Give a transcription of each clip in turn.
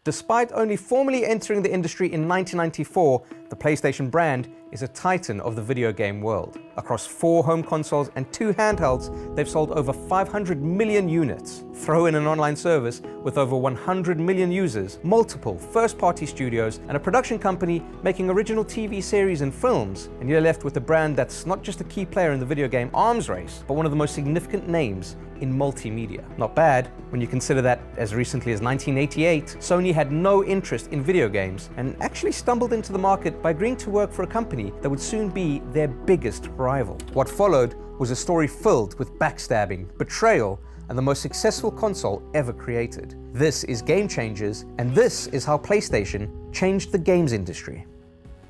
Despite only formally entering the industry in 1994, the PlayStation brand is a titan of the video game world. Across 4 home consoles and 2 handhelds, they've sold over 500 million units. Throw in an online service with over 100 million users, multiple first-party studios, and a production company making original TV series and films, and you're left with a brand that's not just a key player in the video game arms race, but one of the most significant names in multimedia. Not bad when you consider that as recently as 1988, Sony had no interest in video games and actually stumbled into the market by agreeing to work for a company that would soon be their biggest rival. What followed was a story filled with backstabbing, betrayal, and the most successful console ever created. This is Game Changers, and this is how PlayStation changed the games industry.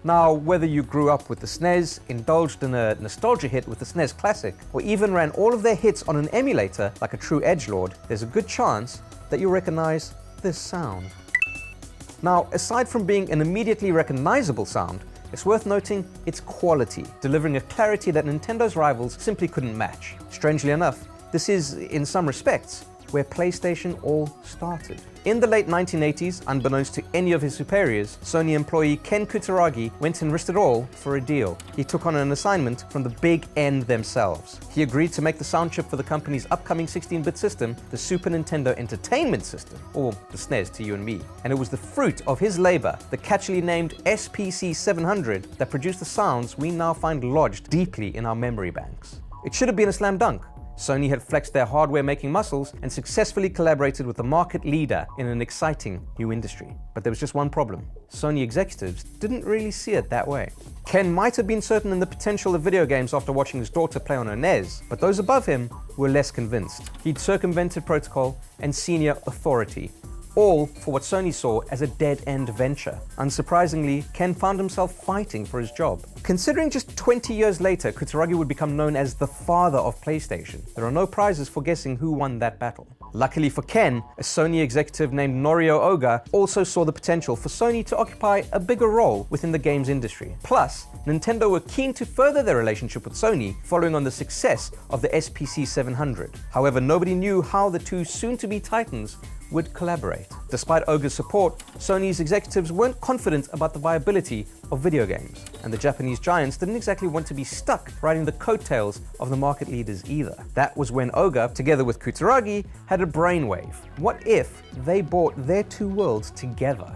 Now, whether you grew up with the SNES, indulged in a nostalgia hit with the SNES Classic, or even ran all of their hits on an emulator like a true edgelord, there's a good chance that you'll recognize this sound. Now, aside from being an immediately recognizable sound, it's worth noting its quality, delivering a clarity that Nintendo's rivals simply couldn't match. Strangely enough, this is, in some respects, where PlayStation all started. In the late 1980s, unbeknownst to any of his superiors, Sony employee Ken Kutaragi went and risked it all for a deal. He took on an assignment from the big N themselves. He agreed to make the sound chip for the company's upcoming 16-bit system, the Super Nintendo Entertainment System, or the SNES to you and me. And it was the fruit of his labor, the catchily named SPC 700, that produced the sounds we now find lodged deeply in our memory banks. It should have been a slam dunk. Sony had flexed their hardware-making muscles and successfully collaborated with the market leader in an exciting new industry. But there was just one problem. Sony executives didn't really see it that way. Ken might have been certain in the potential of video games after watching his daughter play on her NES, but those above him were less convinced. He'd circumvented protocol and senior authority, all for what Sony saw as a dead-end venture. Unsurprisingly, Ken found himself fighting for his job. Considering just 20 years later, Kutaragi would become known as the father of PlayStation, there are no prizes for guessing who won that battle. Luckily for Ken, a Sony executive named Norio Oga also saw the potential for Sony to occupy a bigger role within the games industry. Plus, Nintendo were keen to further their relationship with Sony following on the success of the SPC 700. However, nobody knew how the two soon-to-be titans would collaborate. Despite Oga's support, Sony's executives weren't confident about the viability of video games, and the Japanese giants didn't exactly want to be stuck riding the coattails of the market leaders either. That was when Oga, together with Kutaragi, had a brainwave. What if they brought their two worlds together?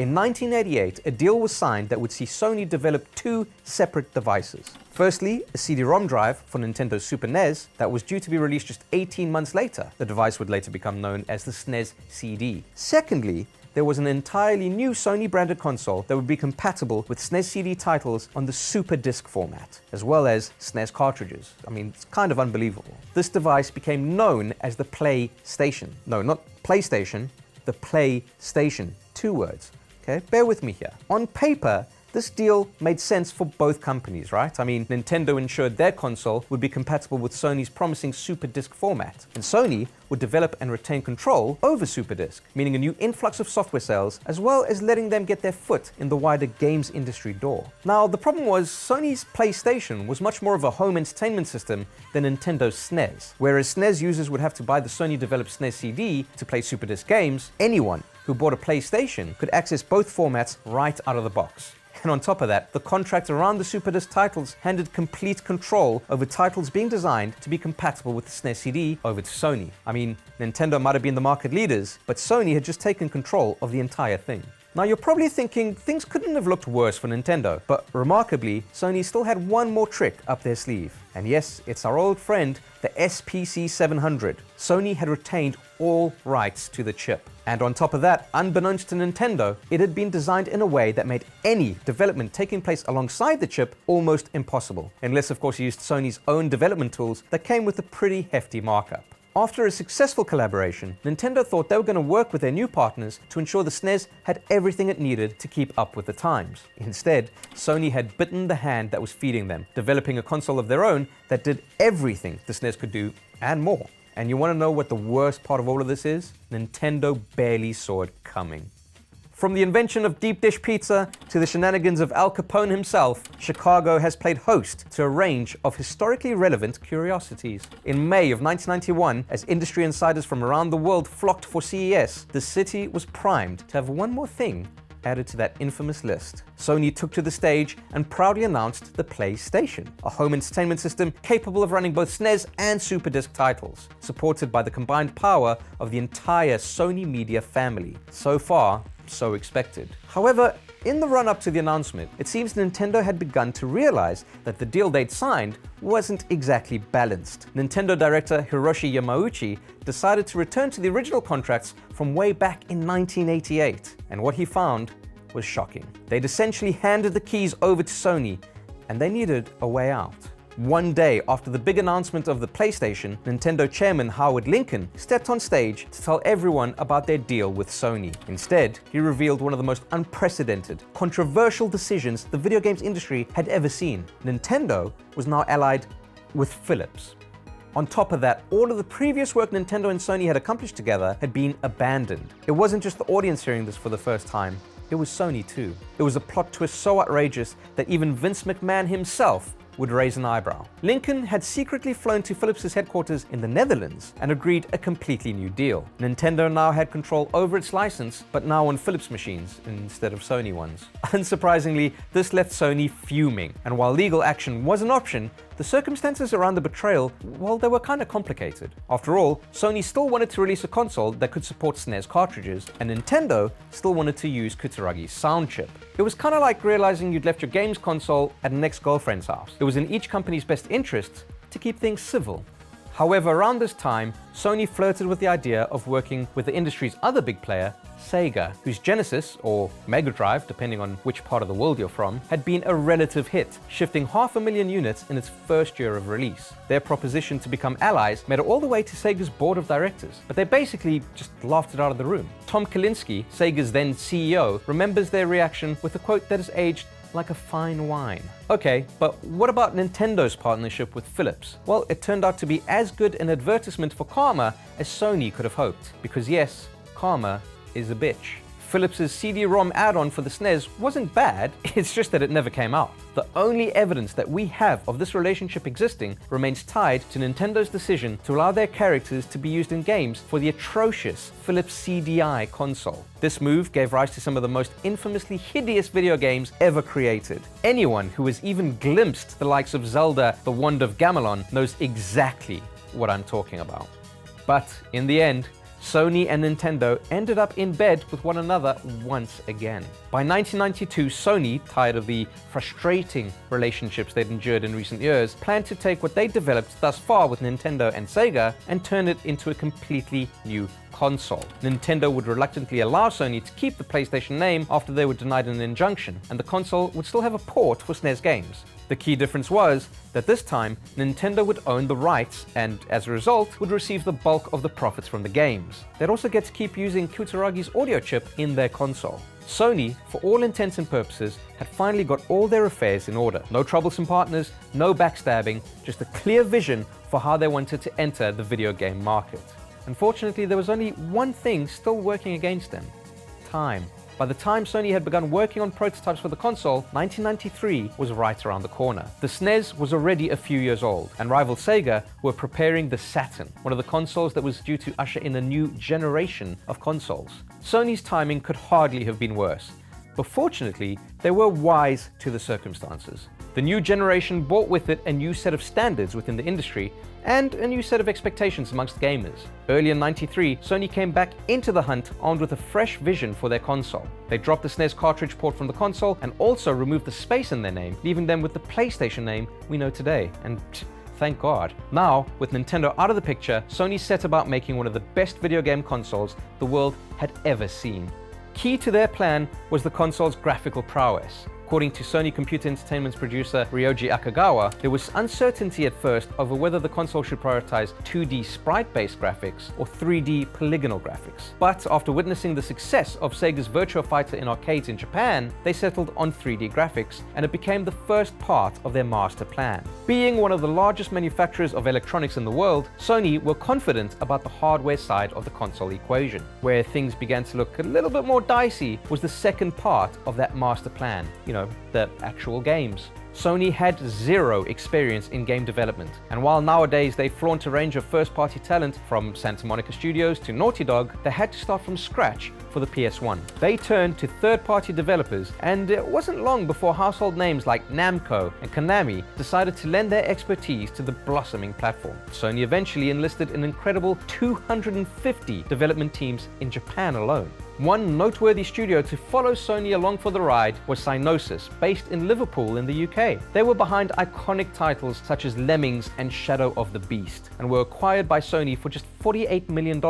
In 1988, a deal was signed that would see Sony develop 2 separate devices. Firstly, a CD-ROM drive for Nintendo's Super NES that was due to be released just 18 months later. The device would later become known as the SNES CD. Secondly, there was an entirely new Sony-branded console that would be compatible with SNES CD titles on the Super Disc format, as well as SNES cartridges. I mean, it's kind of unbelievable. This device became known as the PlayStation. No, not PlayStation, the PlayStation. 2 words. Okay, bear with me here. On paper, this deal made sense for both companies, right? I mean, Nintendo ensured their console would be compatible with Sony's promising Super Disc format, and Sony would develop and retain control over Super Disc, meaning a new influx of software sales, as well as letting them get their foot in the wider games industry door. Now, the problem was Sony's PlayStation was much more of a home entertainment system than Nintendo's SNES. Whereas SNES users would have to buy the Sony-developed SNES CD to play Super Disc games, anyone who bought a PlayStation could access both formats right out of the box. And on top of that, the contract around the Super Disc titles handed complete control over titles being designed to be compatible with the SNES CD over to Sony. I mean, Nintendo might have been the market leaders, but Sony had just taken control of the entire thing. Now you're probably thinking things couldn't have looked worse for Nintendo, but remarkably, Sony still had one more trick up their sleeve. And yes, it's our old friend, the SPC 700. Sony had retained all rights to the chip. And on top of that, unbeknownst to Nintendo, it had been designed in a way that made any development taking place alongside the chip almost impossible. Unless of course you used Sony's own development tools that came with a pretty hefty markup. After a successful collaboration, Nintendo thought they were going to work with their new partners to ensure the SNES had everything it needed to keep up with the times. Instead, Sony had bitten the hand that was feeding them, developing a console of their own that did everything the SNES could do and more. And you want to know what the worst part of all of this is? Nintendo barely saw it coming. From the invention of deep dish pizza to the shenanigans of Al Capone himself, Chicago has played host to a range of historically relevant curiosities. In May of 1991, as industry insiders from around the world flocked for CES, the city was primed to have one more thing added to that infamous list. Sony took to the stage and proudly announced the PlayStation, a home entertainment system capable of running both SNES and SuperDisc titles, supported by the combined power of the entire Sony media family. So far, so expected. However, in the run-up to the announcement, it seems Nintendo had begun to realize that the deal they'd signed wasn't exactly balanced. Nintendo director Hiroshi Yamauchi decided to return to the original contracts from way back in 1988, and what he found was shocking. They'd essentially handed the keys over to Sony, and they needed a way out. One day after the big announcement of the PlayStation, Nintendo chairman Howard Lincoln stepped on stage to tell everyone about their deal with Sony. Instead, he revealed one of the most unprecedented, controversial decisions the video games industry had ever seen. Nintendo was now allied with Philips. On top of that, all of the previous work Nintendo and Sony had accomplished together had been abandoned. It wasn't just the audience hearing this for the first time, it was Sony too. It was a plot twist so outrageous that even Vince McMahon himself would raise an eyebrow. Lincoln had secretly flown to Philips' headquarters in the Netherlands and agreed a completely new deal. Nintendo now had control over its license, but now on Philips machines instead of Sony ones. Unsurprisingly, this left Sony fuming, and while legal action was an option, the circumstances around the betrayal, well, they were kind of complicated. After all, Sony still wanted to release a console that could support SNES cartridges, and Nintendo still wanted to use Kutaragi's sound chip. It was kind of like realizing you'd left your games console at an ex-girlfriend's house. It was in each company's best interests to keep things civil. However, around this time, Sony flirted with the idea of working with the industry's other big player, Sega, whose Genesis, or Mega Drive, depending on which part of the world you're from, had been a relative hit, shifting 500,000 units in its first year of release. Their proposition to become allies made it all the way to Sega's board of directors, but they basically just laughed it out of the room. Tom Kalinske, Sega's then CEO, remembers their reaction with a quote that has aged like a fine wine. Okay, but what about Nintendo's partnership with Philips? Well, it turned out to be as good an advertisement for karma as Sony could have hoped. Because yes, karma is a bitch. Philips' CD-ROM add-on for the SNES wasn't bad, it's just that it never came out. The only evidence that we have of this relationship existing remains tied to Nintendo's decision to allow their characters to be used in games for the atrocious Philips CDI console. This move gave rise to some of the most infamously hideous video games ever created. Anyone who has even glimpsed the likes of Zelda: The Wand of Gamelon knows exactly what I'm talking about. But in the end, Sony and Nintendo ended up in bed with one another once again. By 1992, Sony, tired of the frustrating relationships they'd endured in recent years, planned to take what they'd developed thus far with Nintendo and Sega and turn it into a completely new console. Nintendo would reluctantly allow Sony to keep the PlayStation name after they were denied an injunction, and the console would still have a port for SNES games. The key difference was that this time, Nintendo would own the rights and, as a result, would receive the bulk of the profits from the games. They'd also get to keep using Kutaragi's audio chip in their console. Sony, for all intents and purposes, had finally got all their affairs in order. No troublesome partners, no backstabbing, just a clear vision for how they wanted to enter the video game market. Unfortunately, there was only one thing still working against them: time. By the time Sony had begun working on prototypes for the console, 1993 was right around the corner. The SNES was already a few years old, and rival Sega were preparing the Saturn, one of the consoles that was due to usher in a new generation of consoles. Sony's timing could hardly have been worse, but fortunately, they were wise to the circumstances. The new generation brought with it a new set of standards within the industry and a new set of expectations amongst gamers. Early in '93, Sony came back into the hunt armed with a fresh vision for their console. They dropped the SNES cartridge port from the console and also removed the space in their name, leaving them with the PlayStation name we know today. And thank God. Now, with Nintendo out of the picture, Sony set about making one of the best video game consoles the world had ever seen. Key to their plan was the console's graphical prowess. According to Sony Computer Entertainment's producer Ryoji Akagawa, there was uncertainty at first over whether the console should prioritize 2D sprite-based graphics or 3D polygonal graphics. But after witnessing the success of Sega's Virtua Fighter in arcades in Japan, they settled on 3D graphics, and it became the first part of their master plan. Being one of the largest manufacturers of electronics in the world, Sony were confident about the hardware side of the console equation. Where things began to look a little bit more dicey was the second part of that master plan, the actual games. Sony had zero experience in game development, and while nowadays they flaunt a range of first-party talent from Santa Monica Studios to Naughty Dog, they had to start from scratch for the PS1. They turned to third-party developers, and it wasn't long before household names like Namco and Konami decided to lend their expertise to the blossoming platform. Sony eventually enlisted an incredible 250 development teams in Japan alone. One noteworthy studio to follow Sony along for the ride was Psygnosis, based in Liverpool in the UK. They were behind iconic titles such as Lemmings and Shadow of the Beast, and were acquired by Sony for just $48 million,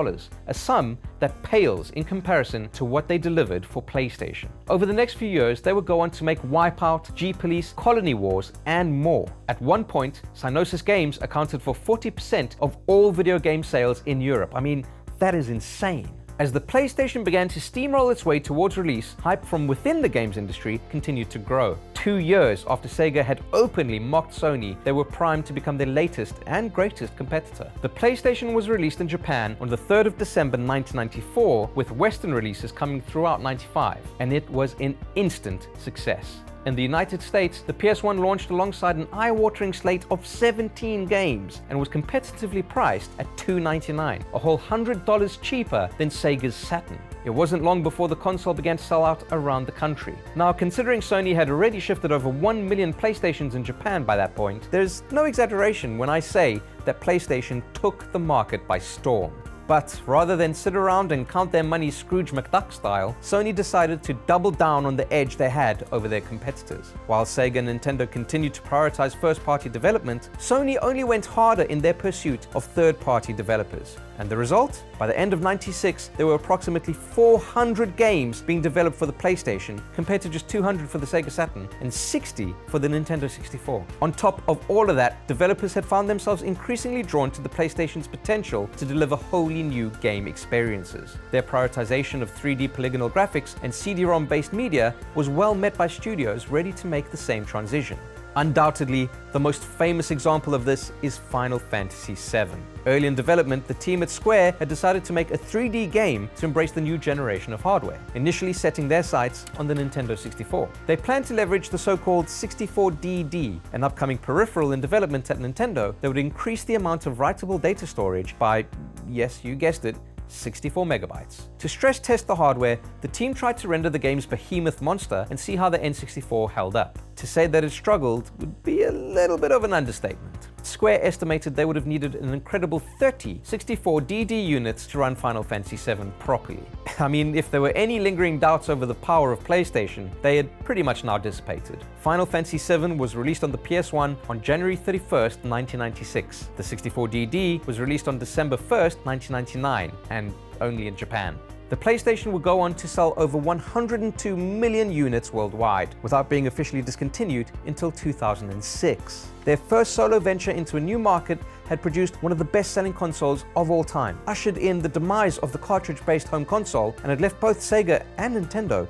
a sum that pales in comparison to what they delivered for PlayStation. Over the next few years, they would go on to make Wipeout, G-Police, Colony Wars, and more. At one point, Psygnosis games accounted for 40% of all video game sales in Europe. I mean, that is insane. As the PlayStation began to steamroll its way towards release, hype from within the games industry continued to grow. 2 years after Sega had openly mocked Sony, they were primed to become their latest and greatest competitor. The PlayStation was released in Japan on the 3rd of December 1994, with Western releases coming throughout '95, and it was an instant success. In the United States, the PS1 launched alongside an eye-watering slate of 17 games and was competitively priced at $299, a whole $100 cheaper than Sega's Saturn. It wasn't long before the console began to sell out around the country. Now, considering Sony had already shifted over 1 million PlayStations in Japan by that point, there's no exaggeration when I say that PlayStation took the market by storm. But rather than sit around and count their money Scrooge McDuck style, Sony decided to double down on the edge they had over their competitors. While Sega and Nintendo continued to prioritize first-party development, Sony only went harder in their pursuit of third-party developers. And the result? By the end of '96, there were approximately 400 games being developed for the PlayStation, compared to just 200 for the Sega Saturn and 60 for the Nintendo 64. On top of all of that, developers had found themselves increasingly drawn to the PlayStation's potential to deliver wholly new game experiences. Their prioritization of 3D polygonal graphics and CD-ROM-based media was well met by studios ready to make the same transition. Undoubtedly, the most famous example of this is Final Fantasy VII. Early in development, the team at Square had decided to make a 3D game to embrace the new generation of hardware, initially setting their sights on the Nintendo 64. They planned to leverage the so-called 64DD, an upcoming peripheral in development at Nintendo that would increase the amount of writable data storage by, yes, you guessed it, 64 megabytes. To stress test the hardware, the team tried to render the game's behemoth monster and see how the N64 held up. To say that it struggled would be a little bit of an understatement. Square estimated they would have needed an incredible 30 64DD units to run Final Fantasy VII properly. I mean, if there were any lingering doubts over the power of PlayStation, they had pretty much now dissipated. Final Fantasy VII was released on the PS1 on January 31st, 1996. The 64DD was released on December 1st, 1999, and only in Japan. The PlayStation would go on to sell over 102 million units worldwide, without being officially discontinued until 2006. Their first solo venture into a new market had produced one of the best-selling consoles of all time, ushered in the demise of the cartridge-based home console, and had left both Sega and Nintendo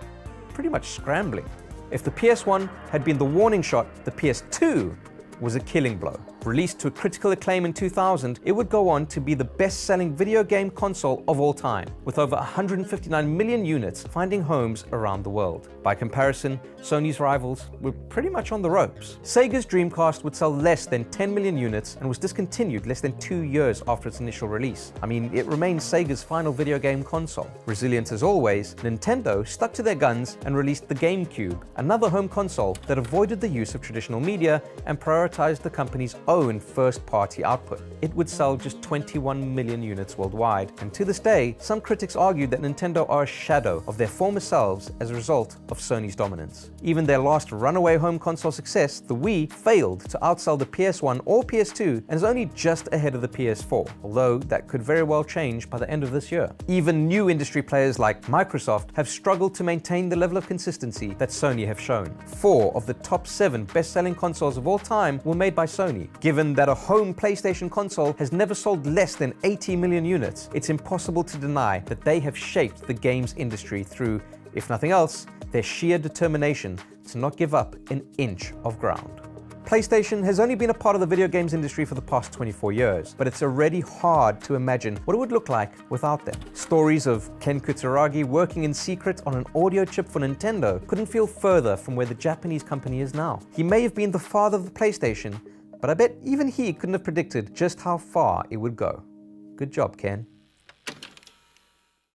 pretty much scrambling. If the PS1 had been the warning shot, the PS2 was a killing blow. Released to critical acclaim in 2000, it would go on to be the best-selling video game console of all time, with over 159 million units finding homes around the world. By comparison, Sony's rivals were pretty much on the ropes. Sega's Dreamcast would sell less than 10 million units and was discontinued less than 2 years after its initial release. I mean, it remains Sega's final video game console. Resilient as always, Nintendo stuck to their guns and released the GameCube, another home console that avoided the use of traditional media and prioritized the company's own first-party output. It would sell just 21 million units worldwide, and to this day, some critics argue that Nintendo are a shadow of their former selves as a result of Sony's dominance. Even their last runaway home console success, the Wii, failed to outsell the PS1 or PS2 and is only just ahead of the PS4, although that could very well change by the end of this year. Even new industry players like Microsoft have struggled to maintain the level of consistency that Sony have shown. 4 of the top 7 best-selling consoles of all time were made by Sony. Given that a home PlayStation console has never sold less than 80 million units, it's impossible to deny that they have shaped the games industry through, if nothing else, their sheer determination to not give up an inch of ground. PlayStation has only been a part of the video games industry for the past 24 years, but it's already hard to imagine what it would look like without them. Stories of Ken Kutaragi working in secret on an audio chip for Nintendo couldn't feel further from where the Japanese company is now. He may have been the father of the PlayStation, but I bet even he couldn't have predicted just how far it would go. Good job, Ken.